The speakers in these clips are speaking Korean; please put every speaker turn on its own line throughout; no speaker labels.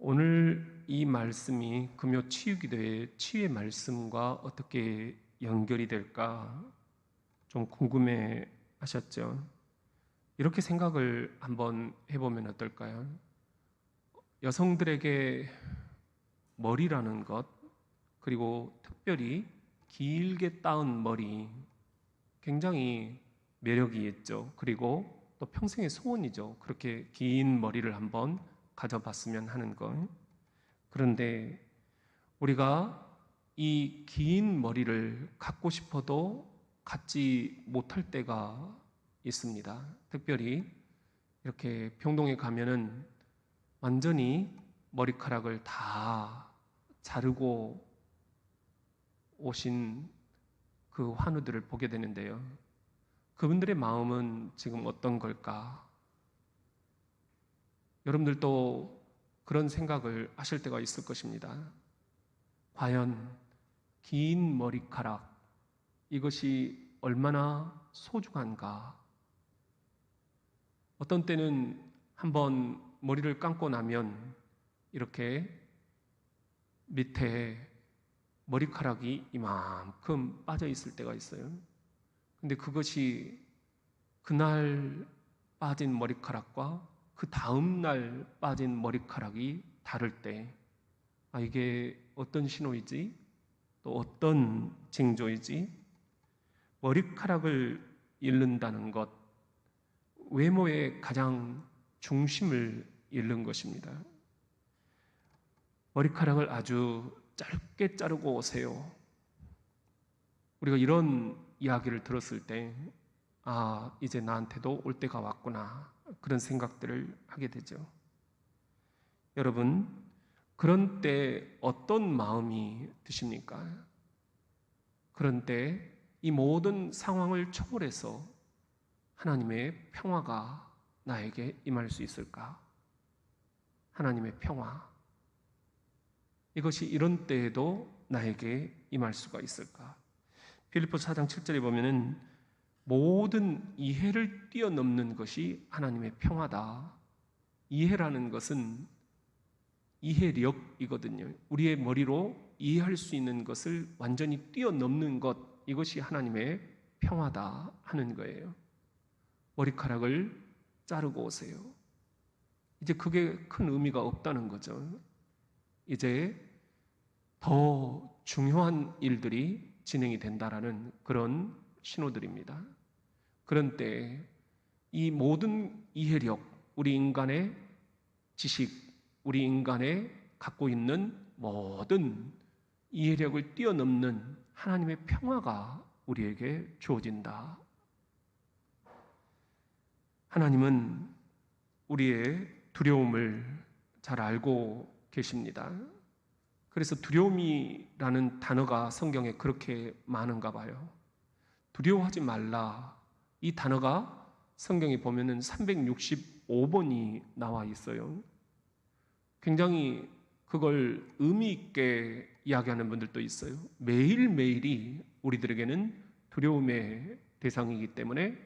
오늘 이 말씀이 금요 치유기도의 치유의 말씀과 어떻게 연결이 될까 좀 궁금해 하셨죠? 이렇게 생각을 한번 해보면 어떨까요? 여성들에게 머리라는 것, 그리고 특별히 길게 따은 머리, 굉장히 매력이 있죠. 그리고 또 평생의 소원이죠. 그렇게 긴 머리를 한번 가져봤으면 하는 것. 그런데 우리가 이 긴 머리를 갖고 싶어도 갖지 못할 때가 있습니다. 특별히 이렇게 병동에 가면은 완전히 머리카락을 다 자르고 오신 그 환우들을 보게 되는데요. 그분들의 마음은 지금 어떤 걸까? 여러분들도 그런 생각을 하실 때가 있을 것입니다. 과연 긴 머리카락, 이것이 얼마나 소중한가? 어떤 때는 한번 머리를 감고 나면 이렇게 밑에 머리카락이 이만큼 빠져 있을 때가 있어요. 근데 그것이 그날 빠진 머리카락과 그 다음날 빠진 머리카락이 다를 때, 이게 어떤 신호이지? 또 어떤 징조이지? 머리카락을 잃는다는 것, 외모의 가장 중심을 잃는 것입니다. 머리카락을 아주 짧게 자르고 오세요. 우리가 이런 이야기를 들었을 때, 이제 나한테도 올 때가 왔구나. 그런 생각들을 하게 되죠. 여러분, 그런 때 어떤 마음이 드십니까? 그런 때 이 모든 상황을 초월해서 하나님의 평화가 나에게 임할 수 있을까? 하나님의 평화. 이것이 이런 때에도 나에게 임할 수가 있을까? 빌립보서 4장 7절에 보면은 모든 이해를 뛰어넘는 것이 하나님의 평화다. 이해라는 것은 이해력이거든요. 우리의 머리로 이해할 수 있는 것을 완전히 뛰어넘는 것, 이것이 하나님의 평화다 하는 거예요. 머리카락을 자르고 오세요. 이제 그게 큰 의미가 없다는 거죠. 이제 더 중요한 일들이 진행이 된다라는 그런 신호들입니다. 그런 때 이 모든 이해력, 우리 인간의 지식, 우리 인간의 갖고 있는 모든 이해력을 뛰어넘는 하나님의 평화가 우리에게 주어진다. 하나님은 우리의 두려움을 잘 알고 계십니다. 그래서 두려움이라는 단어가 성경에 그렇게 많은가 봐요. 두려워하지 말라. 이 단어가 성경에 보면은 365번이 나와 있어요. 굉장히 그걸 의미 있게 이야기하는 분들도 있어요. 매일매일이 우리들에게는 두려움의 대상이기 때문에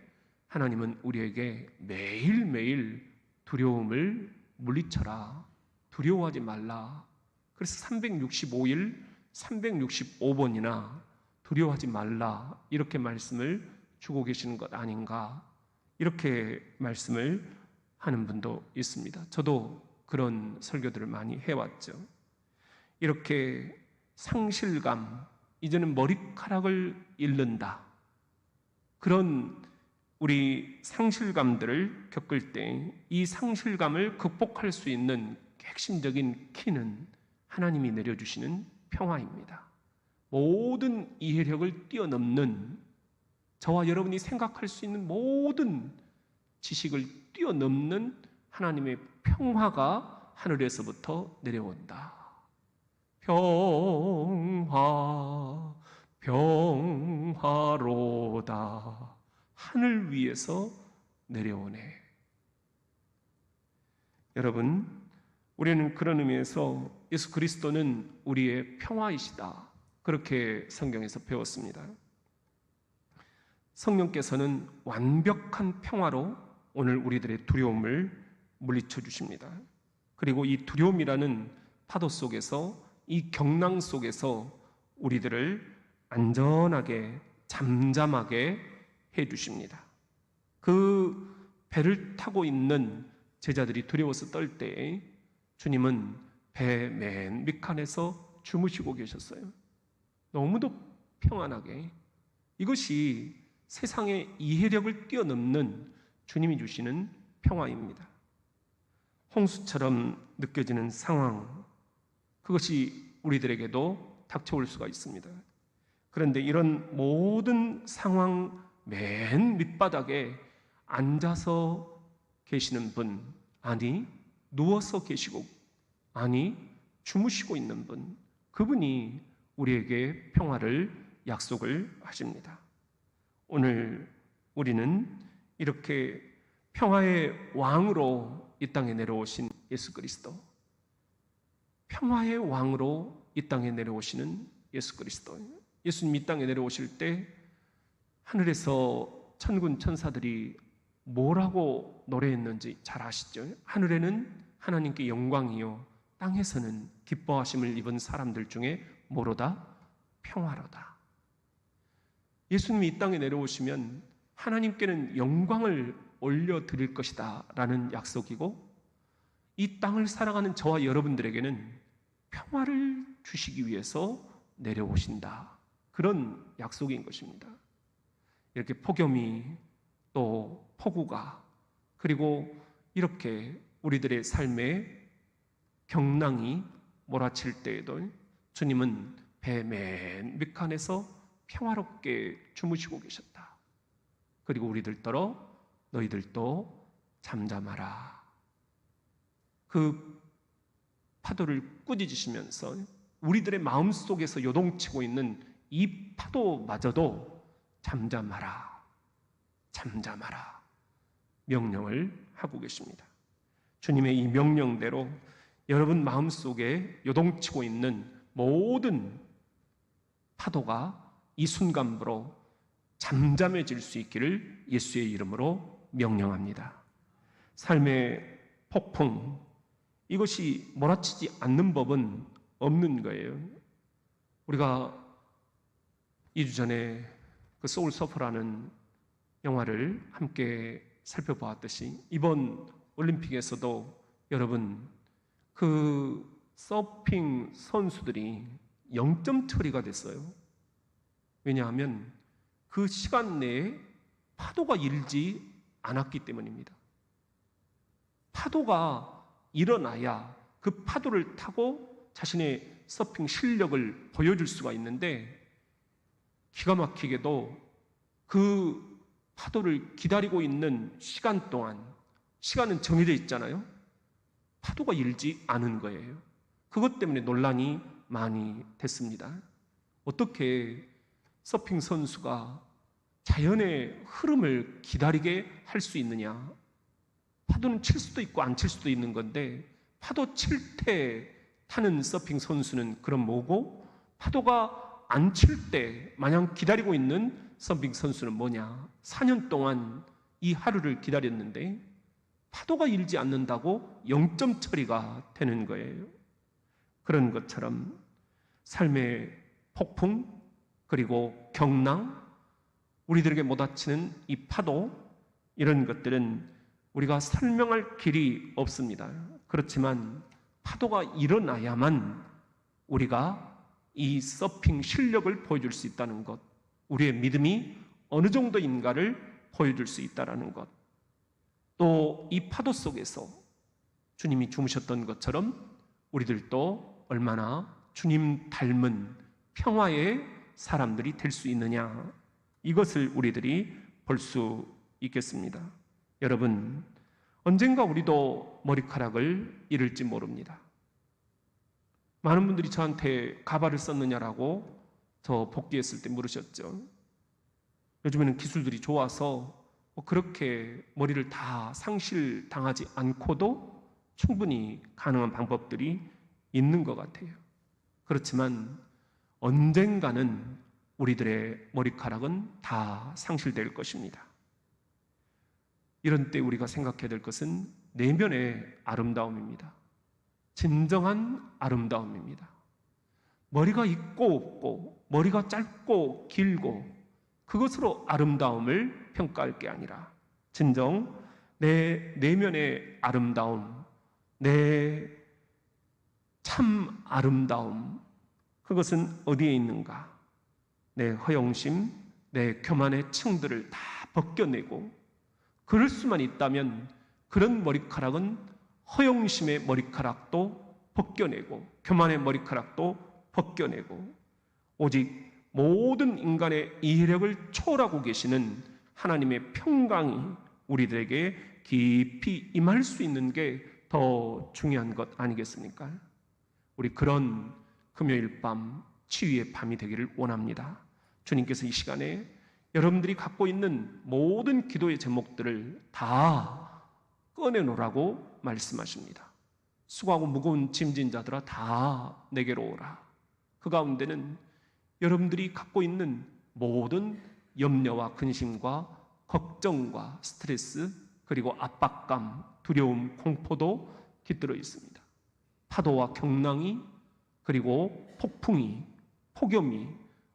하나님은 우리에게 매일매일 두려움을 물리쳐라. 두려워하지 말라. 그래서 365일, 365번이나 두려워하지 말라. 이렇게 말씀을 주고 계시는 것 아닌가. 이렇게 말씀을 하는 분도 있습니다. 저도 그런 설교들을 많이 해왔죠. 이렇게 상실감, 이제는 머리카락을 잃는다. 그런 우리 상실감들을 겪을 때 이 상실감을 극복할 수 있는 핵심적인 키는 하나님이 내려주시는 평화입니다. 모든 이해력을 뛰어넘는, 저와 여러분이 생각할 수 있는 모든 지식을 뛰어넘는 하나님의 평화가 하늘에서부터 내려온다. 평화, 평화로다. 하늘 위에서 내려오네. 여러분, 우리는 그런 의미에서 예수 그리스도는 우리의 평화이시다. 그렇게 성경에서 배웠습니다. 성령께서는 완벽한 평화로 오늘 우리들의 두려움을 물리쳐 주십니다. 그리고 이 두려움이라는 파도 속에서, 이 경랑 속에서 우리들을 안전하게 잠잠하게 해주십니다. 그 배를 타고 있는 제자들이 두려워서 떨 때 주님은 배 맨 밑칸에서 주무시고 계셨어요. 너무도 평안하게. 이것이 세상의 이해력을 뛰어넘는 주님이 주시는 평화입니다. 홍수처럼 느껴지는 상황, 그것이 우리들에게도 닥쳐올 수가 있습니다. 그런데 이런 모든 상황 맨 밑바닥에 앉아서 계시는 분, 아니 누워서 계시고, 아니 주무시고 있는 분, 그분이 우리에게 평화를 약속을 하십니다. 오늘 우리는 이렇게 평화의 왕으로 이 땅에 내려오신 예수 그리스도, 평화의 왕으로 이 땅에 내려오시는 예수 그리스도, 예수님 이 땅에 내려오실 때 하늘에서 천군 천사들이 뭐라고 노래했는지 잘 아시죠? 하늘에는 하나님께 영광이요, 땅에서는 기뻐하심을 입은 사람들 중에 뭐로다? 평화로다. 예수님이 이 땅에 내려오시면 하나님께는 영광을 올려드릴 것이다 라는 약속이고, 이 땅을 살아가는 저와 여러분들에게는 평화를 주시기 위해서 내려오신다, 그런 약속인 것입니다. 이렇게 폭염이, 또 폭우가, 그리고 이렇게 우리들의 삶에 경랑이 몰아칠 때에도 주님은 배 맨 밑칸에서 평화롭게 주무시고 계셨다. 그리고 우리들더러 너희들도 잠잠하라. 그 파도를 꾸짖으시면서 우리들의 마음속에서 요동치고 있는 이 파도마저도 잠잠하라, 잠잠하라 명령을 하고 계십니다. 주님의 이 명령대로 여러분 마음속에 요동치고 있는 모든 파도가 이 순간부로 잠잠해질 수 있기를 예수의 이름으로 명령합니다. 삶의 폭풍, 이것이 몰아치지 않는 법은 없는 거예요. 우리가 2주 전에 그 소울 서퍼라는 영화를 함께 살펴보았듯이 이번 올림픽에서도 여러분 그 서핑 선수들이 0점 처리가 됐어요. 왜냐하면 그 시간 내에 파도가 일지 않았기 때문입니다. 파도가 일어나야 그 파도를 타고 자신의 서핑 실력을 보여줄 수가 있는데, 기가 막히게도 그 파도를 기다리고 있는 시간 동안, 시간은 정해져 있잖아요. 파도가 일지 않은 거예요. 그것 때문에 논란이 많이 됐습니다. 어떻게 서핑 선수가 자연의 흐름을 기다리게 할 수 있느냐? 파도는 칠 수도 있고 안 칠 수도 있는 건데, 파도 칠 때 타는 서핑 선수는 그럼 뭐고, 파도가 안 칠 때 마냥 기다리고 있는 서핑 선수는 뭐냐? 4년 동안 이 하루를 기다렸는데 파도가 일지 않는다고 0점 처리가 되는 거예요. 그런 것처럼 삶의 폭풍, 그리고 경랑, 우리들에게 몰아치는 이 파도, 이런 것들은 우리가 설명할 길이 없습니다. 그렇지만 파도가 일어나야만 우리가 이 서핑 실력을 보여줄 수 있다는 것, 우리의 믿음이 어느 정도인가를 보여줄 수 있다는 것, 또 이 파도 속에서 주님이 주무셨던 것처럼 우리들도 얼마나 주님 닮은 평화의 사람들이 될 수 있느냐, 이것을 우리들이 볼 수 있겠습니다. 여러분, 언젠가 우리도 머리카락을 잃을지 모릅니다. 많은 분들이 저한테 가발을 썼느냐라고 저 복귀했을 때 물으셨죠. 요즘에는 기술들이 좋아서 그렇게 머리를 다 상실당하지 않고도 충분히 가능한 방법들이 있는 것 같아요. 그렇지만 언젠가는 우리들의 머리카락은 다 상실될 것입니다. 이런 때 우리가 생각해야 될 것은 내면의 아름다움입니다. 진정한 아름다움입니다. 머리가 있고 없고, 머리가 짧고 길고, 그것으로 아름다움을 평가할 게 아니라 진정 내 내면의 아름다움, 내 참 아름다움, 그것은 어디에 있는가? 내 허영심, 내 교만의 층들을 다 벗겨내고, 그럴 수만 있다면 그런 머리카락은 허영심의 머리카락도 벗겨내고 교만의 머리카락도 벗겨내고, 오직 모든 인간의 이해력을 초월하고 계시는 하나님의 평강이 우리들에게 깊이 임할 수 있는 게 더 중요한 것 아니겠습니까? 우리 그런 금요일 밤 치유의 밤이 되기를 원합니다. 주님께서 이 시간에 여러분들이 갖고 있는 모든 기도의 제목들을 다 꺼내놓으라고 말씀하십니다. 수고하고 무거운 짐진 자들아 다 내게로 오라. 그 가운데는 여러분들이 갖고 있는 모든 염려와 근심과 걱정과 스트레스, 그리고 압박감, 두려움, 공포도 깃들어 있습니다. 파도와 경랑이, 그리고 폭풍이, 폭염이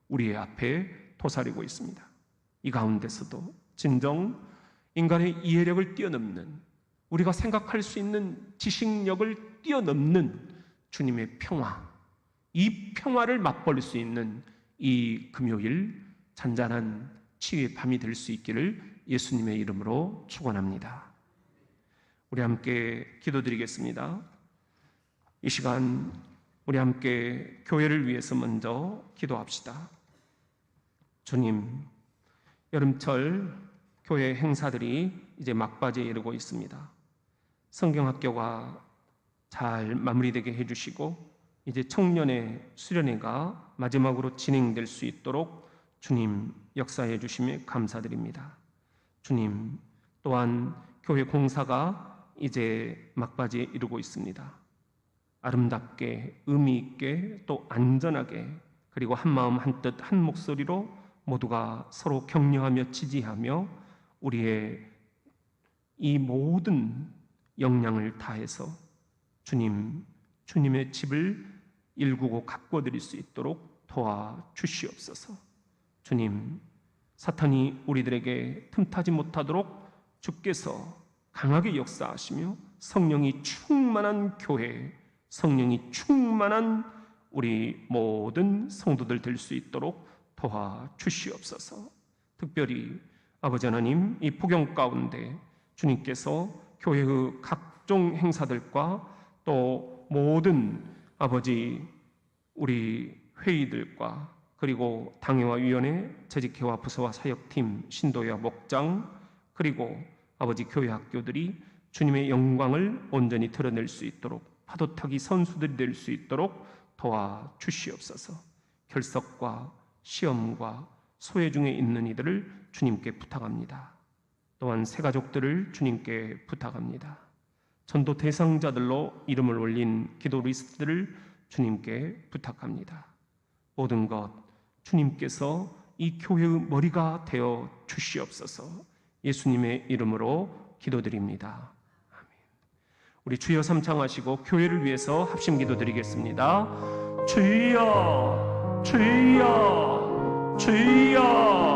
우리의 앞에 도사리고 있습니다. 이 가운데서도 진정 인간의 이해력을 뛰어넘는, 우리가 생각할 수 있는 지식력을 뛰어넘는 주님의 평화, 이 평화를 맛볼 수 있는 이 금요일 잔잔한 치유의 밤이 될 수 있기를 예수님의 이름으로 축원합니다. 우리 함께 기도드리겠습니다. 이 시간 우리 함께 교회를 위해서 먼저 기도합시다. 주님, 여름철 교회 행사들이 이제 막바지에 이르고 있습니다. 성경학교가 잘 마무리되게 해주시고, 이제 청년의 수련회가 마지막으로 진행될 수 있도록 주님 역사해 주심에 감사드립니다. 주님, 또한 교회 공사가 이제 막바지에 이르고 있습니다. 아름답게, 의미 있게, 또 안전하게, 그리고 한마음 한뜻 한 목소리로 모두가 서로 격려하며 지지하며 우리의 이 모든 역량을 다해서 주님의 집을 일구고 가꿔드릴 수 있도록 도와주시옵소서. 주님, 사탄이 우리들에게 틈타지 못하도록 주께서 강하게 역사하시며 성령이 충만한 교회, 성령이 충만한 우리 모든 성도들 될 수 있도록 도와주시옵소서. 특별히 아버지 하나님, 이 폭염 가운데 주님께서 교회의 각종 행사들과 또 모든 아버지 우리 회의들과, 그리고 당회와 위원회, 재직회와 부서와 사역팀, 신도와 목장, 그리고 아버지 교회 학교들이 주님의 영광을 온전히 드러낼 수 있도록, 파도타기 선수들이 될 수 있도록 도와주시옵소서. 결석과 시험과 소외 중에 있는 이들을 주님께 부탁합니다. 또한 새가족들을 주님께 부탁합니다. 전도 대상자들로 이름을 올린 기도 리스트들을 주님께 부탁합니다. 모든 것 주님께서 이 교회의 머리가 되어 주시옵소서. 예수님의 이름으로 기도드립니다. 아멘. 우리 주여 삼창하시고 교회를 위해서 합심 기도드리겠습니다. 주여, 주여, 주여.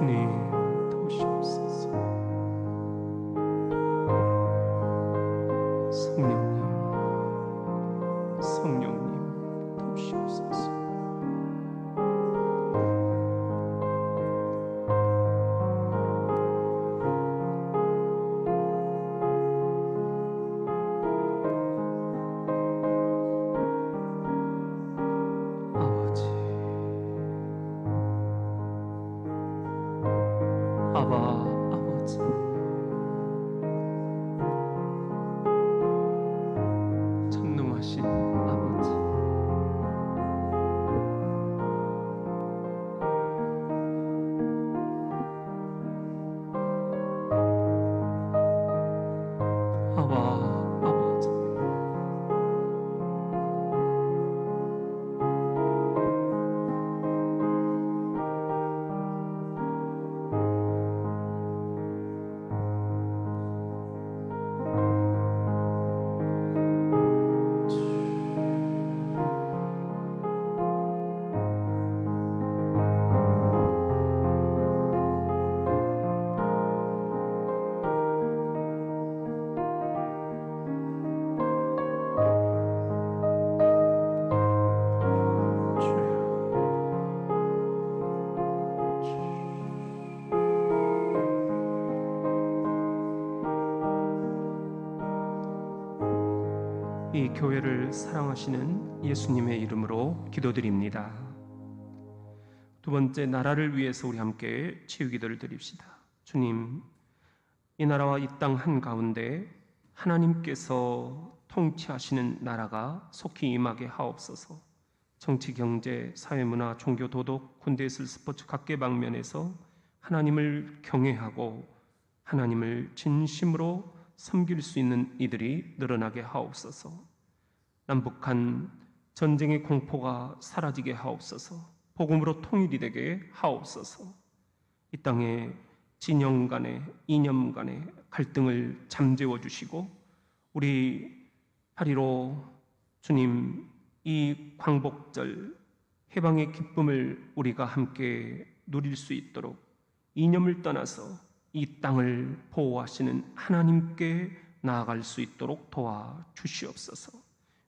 주님 도우시옵소서. 성령님, 성령님 도우시옵소서. 아바 아버지, 전능하신 아버지, 아바 아버지, 이 교회를 사랑하시는 예수님의 이름으로 기도드립니다. 두 번째, 나라를 위해서 우리 함께 치유기도를 드립시다. 주님, 이 나라와 이 땅 한가운데 하나님께서 통치하시는 나라가 속히 임하게 하옵소서. 정치, 경제, 사회문화, 종교, 도덕, 군대예술, 스포츠 각계 방면에서 하나님을 경외하고 하나님을 진심으로 섬길 수 있는 이들이 늘어나게 하옵소서. 남북한 전쟁의 공포가 사라지게 하옵소서. 복음으로 통일이 되게 하옵소서. 이 땅에 진영 간에 이념 간에 갈등을 잠재워 주시고 우리 8.15 주님 이 광복절 해방의 기쁨을 우리가 함께 누릴 수 있도록 이념을 떠나서 이 땅을 보호하시는 하나님께 나아갈 수 있도록 도와주시옵소서.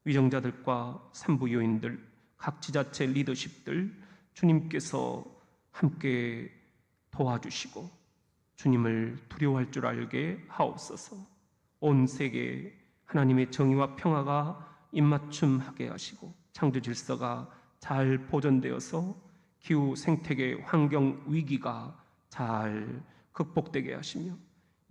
위정자들과 산부요인들, 각 지자체 리더십들 주님께서 함께 도와주시고 주님을 두려워할 줄 알게 하옵소서. 온 세계에 하나님의 정의와 평화가 입맞춤하게 하시고 창조 질서가 잘 보존되어서 기후 생태계 환경 위기가 잘 극복되게 하시며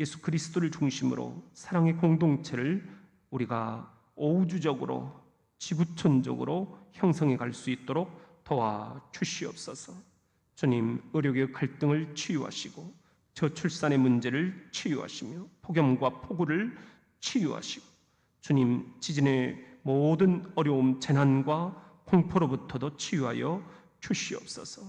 예수 그리스도를 중심으로 사랑의 공동체를 우리가 우주적으로 지구촌적으로 형성해 갈 수 있도록 도와주시옵소서. 주님, 의료계의 갈등을 치유하시고 저출산의 문제를 치유하시며 폭염과 폭우를 치유하시고 주님, 지진의 모든 어려움, 재난과 공포로부터도 치유하여 주시옵소서.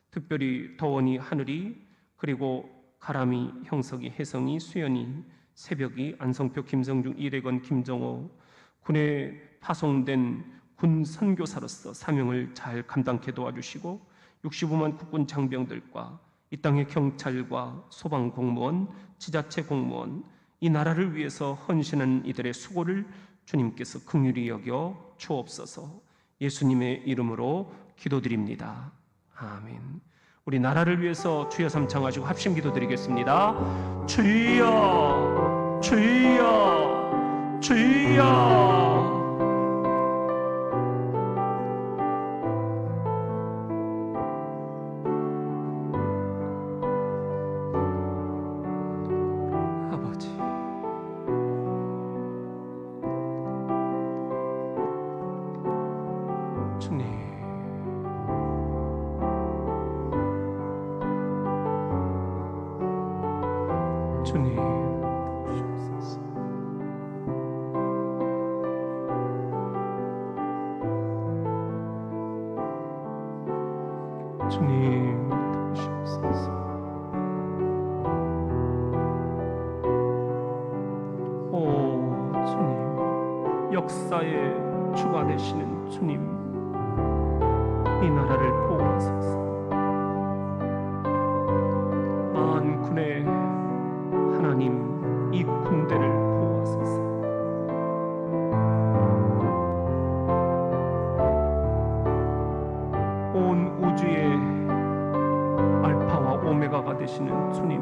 특별히 더워니 하늘이, 그리고 가람이, 형석이, 혜성이, 수연이, 새벽이, 안성표, 김성중, 이래건, 김정호 군에 파송된 군 선교사로서 사명을 잘 감당케 도와주시고 65만 국군 장병들과 이 땅의 경찰과 소방공무원, 지자체 공무원, 이 나라를 위해서 헌신한 이들의 수고를 주님께서 긍휼히 여겨 주옵소서. 예수님의 이름으로 기도드립니다. 아멘. 우리 나라를 위해서 주여 삼창하시고 합심 기도드리겠습니다. 주여, 주여, 주여. 주님, 주옵소서. 주님, 도우시옵소서. 오 주님, 역사의 주가 되시는 주님, 이 나라를 보호하소서. 대가가 되시는 주님,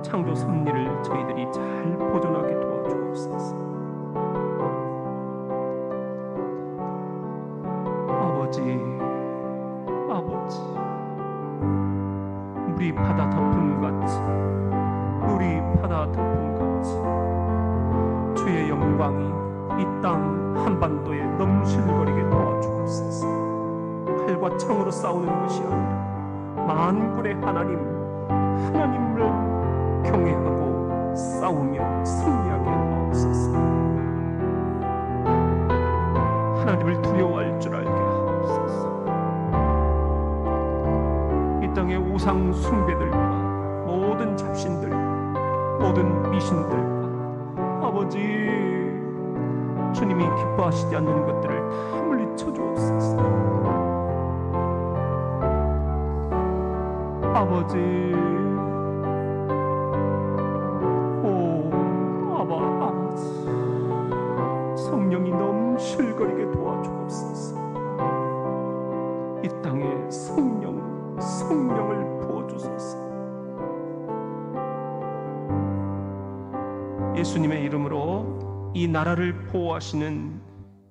창조 섭리를 저희들이 잘 보존하게 도와주옵소서. 아버지, 물이 바다 덮음같이, 주의 영광이 이 땅 한반도에 넘실거리게 도와주옵소서. 칼과 창으로 싸우는 것이 아니라 만군의 하나님을 경외하고 싸우며 승리하게 하옵소서. 하나님을 두려워할 줄 알게 하옵소서. 이 땅의 우상 숭배들과 모든 잡신들, 모든 미신들과 아버지, 주님이 기뻐하시지 않는 것들을 다 물리쳐 주옵소서. 아버지, 아버지, 성령이 넘실거리게 도와주옵소서. 이 땅에 성령을 부어주소서. 예수님의 이름으로 이 나라를 보호하시는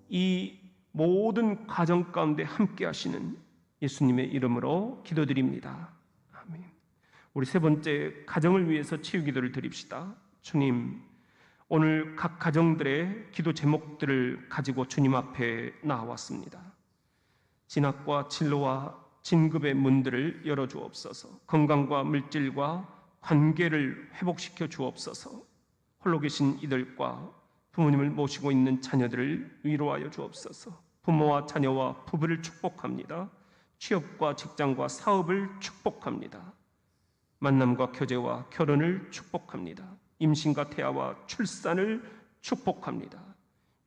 이 모든 가정 가운데 함께 하시는 예수님의 이름으로 기도드립니다. 아멘. 우리 세 번째, 가정을 위해서 치유 기도를 드립시다. 주님, 오늘 각 가정들의 기도 제목들을 가지고 주님 앞에 나왔습니다. 진학과 진로와 진급의 문들을 열어주옵소서. 건강과 물질과 관계를 회복시켜 주옵소서. 홀로 계신 이들과 부모님을 모시고 있는 자녀들을 위로하여 주옵소서. 부모와 자녀와 부부를 축복합니다. 취업과 직장과 사업을 축복합니다. 만남과 교제와 결혼을 축복합니다. 임신과 태아와 출산을 축복합니다.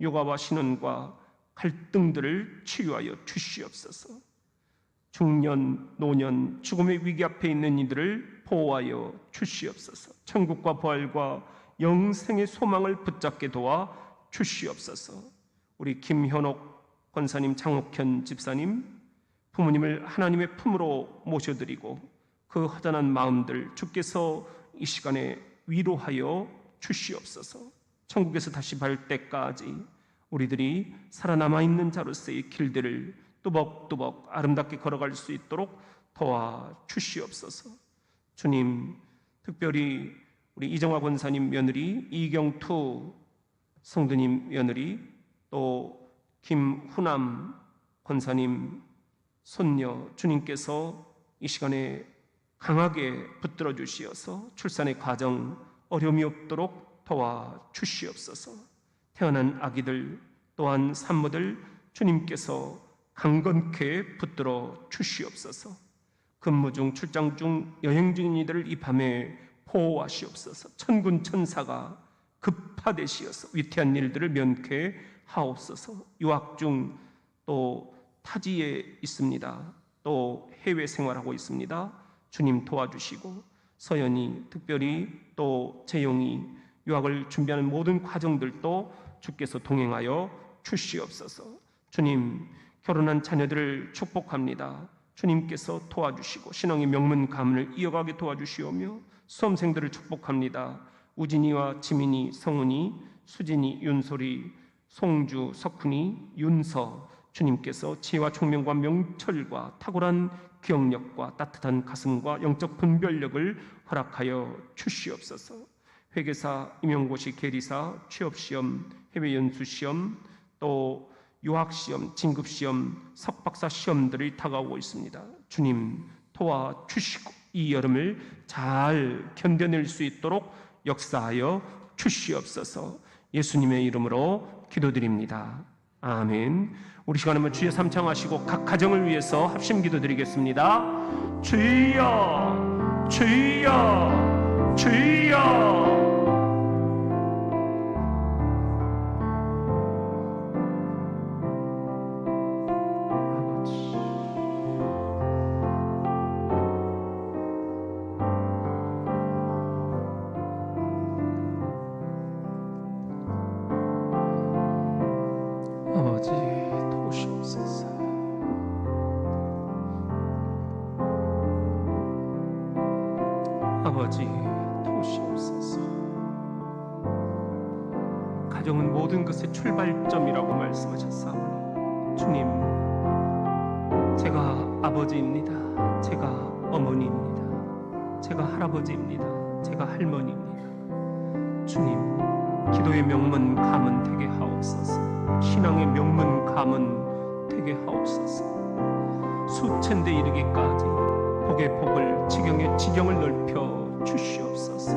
육아와 신혼과 갈등들을 치유하여 주시옵소서. 중년, 노년, 죽음의 위기 앞에 있는 이들을 보호하여 주시옵소서. 천국과 부활과 영생의 소망을 붙잡게 도와 주시옵소서. 우리 김현옥 권사님, 장옥현 집사님, 부모님을 하나님의 품으로 모셔드리고 그 허전한 마음들 주께서 이 시간에 위로하여 주시옵소서. 천국에서 다시 발 때까지 우리들이 살아남아 있는 자로서의 길들을 뚜벅뚜벅 아름답게 걸어갈 수 있도록 도와 주시옵소서. 주님, 특별히 우리 이정화 권사님 며느리, 이경투 성도님 며느리, 또 김후남 권사님 손녀, 주님께서 이 시간에 강하게 붙들어 주시어서 출산의 과정 어려움이 없도록 도와 주시옵소서. 태어난 아기들 또한 산모들 주님께서 강건케 붙들어 주시옵소서. 근무 중, 출장 중, 여행 중인 이들을 이 밤에 보호하시옵소서. 천군 천사가 급파되시어서 위태한 일들을 면케하옵소서. 유학 중 또 타지에 있습니다. 또 해외 생활하고 있습니다. 주님 도와주시고, 서연이, 특별히 또 재용이 유학을 준비하는 모든 과정들도 주께서 동행하여 주시옵소서. 주님, 결혼한 자녀들을 축복합니다. 주님께서 도와주시고 신앙의 명문 가문을 이어가게 도와주시오며, 수험생들을 축복합니다. 우진이와 지민이, 성훈이, 수진이, 윤솔이, 송주, 석훈이, 윤서, 주님께서 지혜와 총명과 명철과 탁월한 기억력과 따뜻한 가슴과 영적 분별력을 허락하여 주시옵소서. 회계사, 임용고시, 계리사, 취업시험, 해외연수시험, 또 유학시험, 진급시험, 석박사 시험들이 다가오고 있습니다. 주님 도와주시고 이 여름을 잘 견뎌낼 수 있도록 역사하여 주시옵소서. 예수님의 이름으로 기도드립니다. 아멘. 우리 시간 한번 주여 삼창하시고 각 가정을 위해서 합심 기도드리겠습니다. 주여, 주여, 주여. 아버지 도우시옵소서. 가정은 모든 것의 출발점이라고 말씀하셨사오니 주님, 제가 아버지입니다. 제가 어머니입니다. 제가 할아버지입니다. 제가 할머니입니다. 주님, 기도의 명문 감은 되게 하옵소서. 신앙의 명문 감은 되게 하옵소서. 수천대 이르기까지 복의 복을, 지경의 지경을 넓혀 주시옵소서.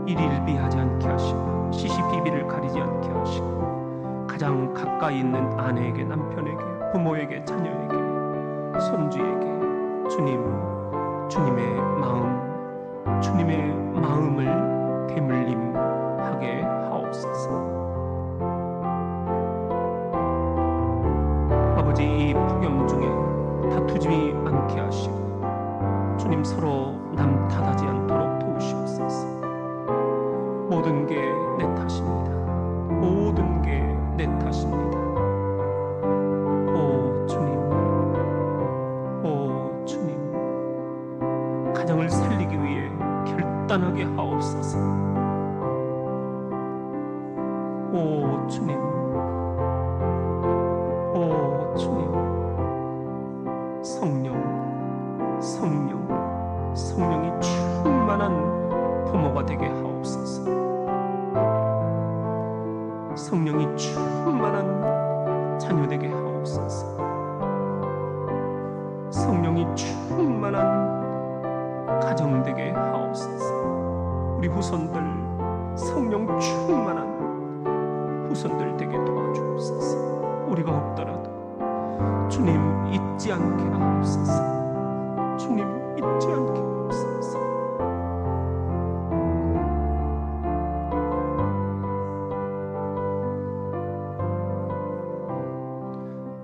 일일비하지 않게 하시고 시시비비를 가리지 않게 하시고 가장 가까이 있는 아내에게, 남편에게, 부모에게, 자녀에게, 손주에게 주님의 마음을 대물림하게 하옵소서. 아버지, 이 폭염 중에 다투지 않게 하시고 주님, 서로 남 탓하지 않도록 도우시옵소서. 모든 게 내 탓입니다. 모든 게 내 탓입니다. 오 주님, 가정을 살리기 위해 결단하게 하옵소서. 오 주님, 성령이 충만한 부모가 되게 하옵소서. 성령이 충만한 자녀 되게 하옵소서. 성령이 충만한 가정 되게 하옵소서. 우리 후손들 성령 충만한 후손들 되게 도와주옵소서. 우리가 없더라도 주님 잊지 않게 하옵소서. 주님 잊지 않게 하옵소서.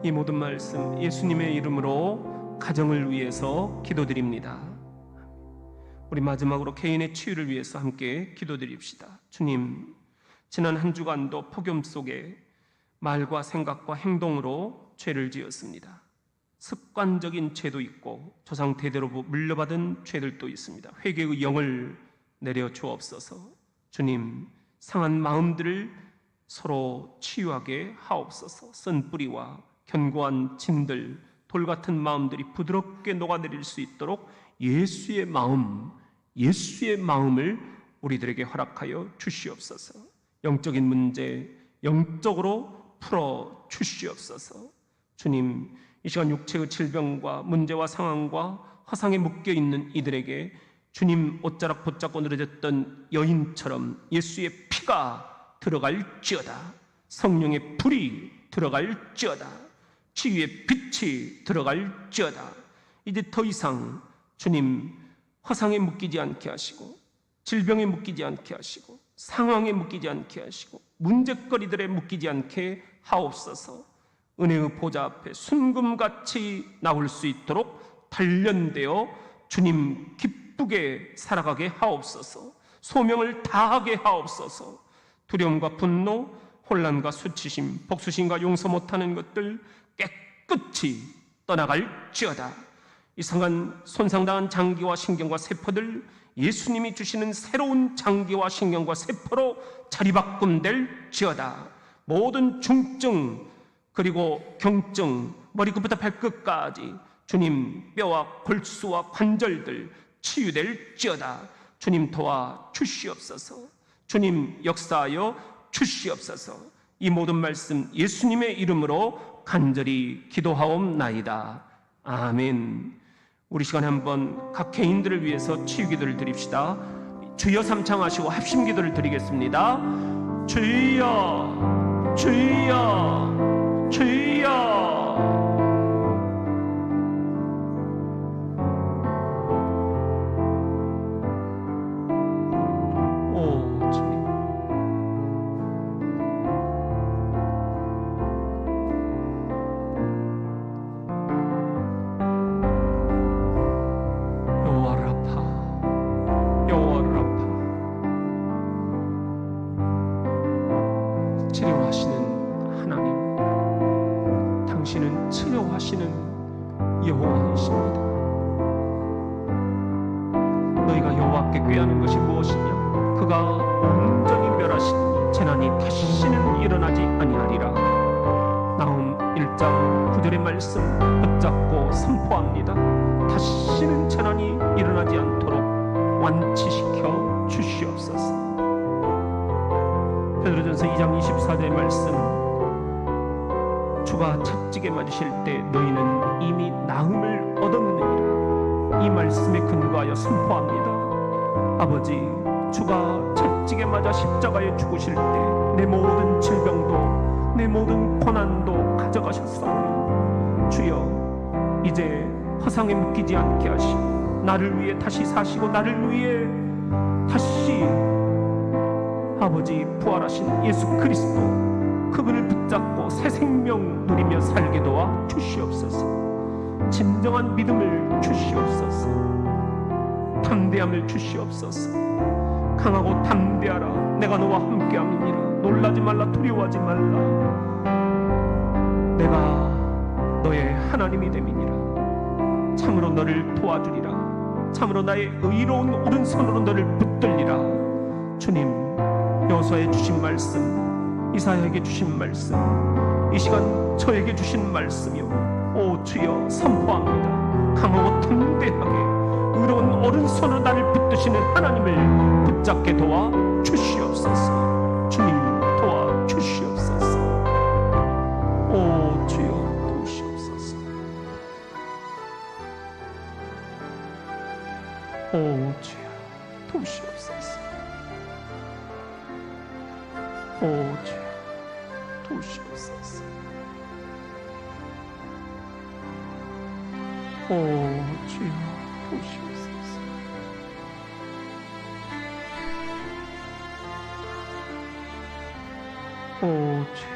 이 모든 말씀 예수님의 이름으로 가정을 위해서 기도드립니다. 우리 마지막으로 개인의 치유를 위해서 함께 기도드립시다. 주님, 지난 한 주간도 폭염 속에 말과 생각과 행동으로 죄를 지었습니다. 습관적인 죄도 있고 조상 대대로 물려받은 죄들도 있습니다. 회개의 영을 내려 주옵소서. 주님, 상한 마음들을 서로 치유하게 하옵소서. 쓴 뿌리와 견고한 짐들, 돌 같은 마음들이 부드럽게 녹아내릴 수 있도록 예수의 마음을 우리들에게 허락하여 주시옵소서. 영적인 문제 영적으로 풀어 주시옵소서. 주님, 이 시간 육체의 질병과 문제와 상황과 화상에 묶여 있는 이들에게 주님 옷자락 붙잡고 늘어졌던 여인처럼 예수의 피가 들어갈지어다. 성령의 불이 들어갈지어다. 치유의 빛이 들어갈지어다. 이제 더 이상 주님 화상에 묶이지 않게 하시고 질병에 묶이지 않게 하시고 상황에 묶이지 않게 하시고 문제거리들에 묶이지 않게 하옵소서. 은혜의 보좌 앞에 순금같이 나올 수 있도록 단련되어 주님 기쁘게 살아가게 하옵소서. 소명을 다하게 하옵소서. 두려움과 분노, 혼란과 수치심, 복수심과 용서 못하는 것들 깨끗이 떠나갈지어다. 이상한 손상당한 장기와 신경과 세포들 예수님이 주시는 새로운 장기와 신경과 세포로 자리바꿈될지어다. 모든 중증 그리고 경증, 머리끝부터 발끝까지 주님 뼈와 골수와 관절들 치유될지어다. 주님 도와 주시옵소서. 주님 역사하여 주시옵소서. 이 모든 말씀 예수님의 이름으로 간절히 기도하옵나이다. 아멘. 우리 시간에 한번 각 개인들을 위해서 치유 기도를 드립시다. 주여 삼창하시고 합심 기도를 드리겠습니다. 주여, 주여, 주여. 우리에게 꾀하는 것이 무엇이냐? 그가 온전히 멸하시니 재난이 다시는 일어나지 아니하리라. 나훔 1장 9절의 말씀 붙잡고 선포합니다. 다시는 재난이 일어나지 않도록 완치시켜 주시옵소서. 베드로전서 2장 24절의 말씀, 주가 채찍에 맞으실 때 너희는 이미 나음을 얻었느니라. 이 말씀에 근거하여 선포합니다. 아버지, 주가 채찍에 맞아 십자가에 죽으실 때 내 모든 질병도 내 모든 고난도 가져가셨사오니 주여, 이제 허상에 묶이지 않게 하시고 나를 위해 다시 사시고 나를 위해 다시 아버지 부활하신 예수 그리스도 그분을 붙잡고 새 생명 누리며 살게 도와 주시옵소서. 진정한 믿음을 주시옵소서. 담대함을 주시옵소서. 강하고 담대하라. 내가 너와 함께함이니라. 놀라지 말라. 두려워하지 말라. 내가 너의 하나님이 됨이니라. 참으로 너를 도와주리라. 참으로 나의 의로운 오른손으로 너를 붙들리라. 주님, 여호수아에 주신 말씀, 이사야에게 주신 말씀, 이 시간 저에게 주신 말씀이요, 오 주여, 선포합니다. 강하고 담대하게 의로운 오른손으로 나를 붙드시는 하나님을 붙잡게 도와 주시옵소서. 주님, 도와 주시옵소서. 오 주여, 도우시옵소서. 오 주여, 도우시옵소서. 오 주여, 도우시옵소서. 오 주여, 도우시옵소서. 오 주여,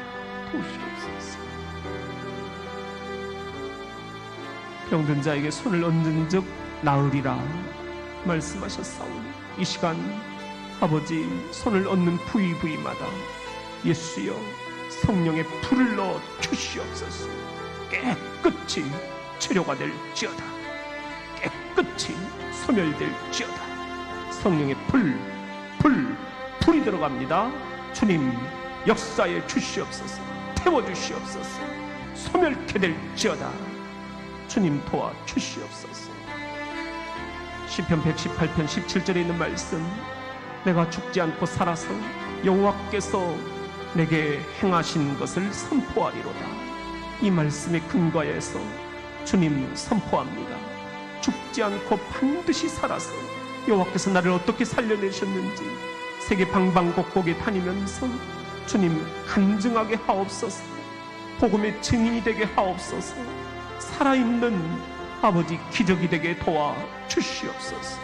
도우시옵소서. 병든 자에게 손을 얹은 즉 나으리라 말씀하셨사오니 이 시간 아버지 손을 얹는 부위부위마다 예수여 성령의 불을 넣어 주시옵소서. 깨끗이 치료가 될지어다. 깨끗이 소멸될지어다. 성령의 불이 들어갑니다. 주님, 역사에 주시옵소서. 태워주시옵소서. 소멸케 될지어다. 주님, 도와 주시옵소서. 시편 118편 17절에 있는 말씀, 내가 죽지 않고 살아서 여호와께서 내게 행하신 것을 선포하리로다. 이 말씀에 근거해서 주님 선포합니다. 죽지 않고 반드시 살아서 여호와께서 나를 어떻게 살려내셨는지 세계 방방곡곡에 다니면서 주님 간증하게 하옵소서. 복음의 증인이 되게 하옵소서. 살아있는 아버지 기적이 되게 도와 주시옵소서.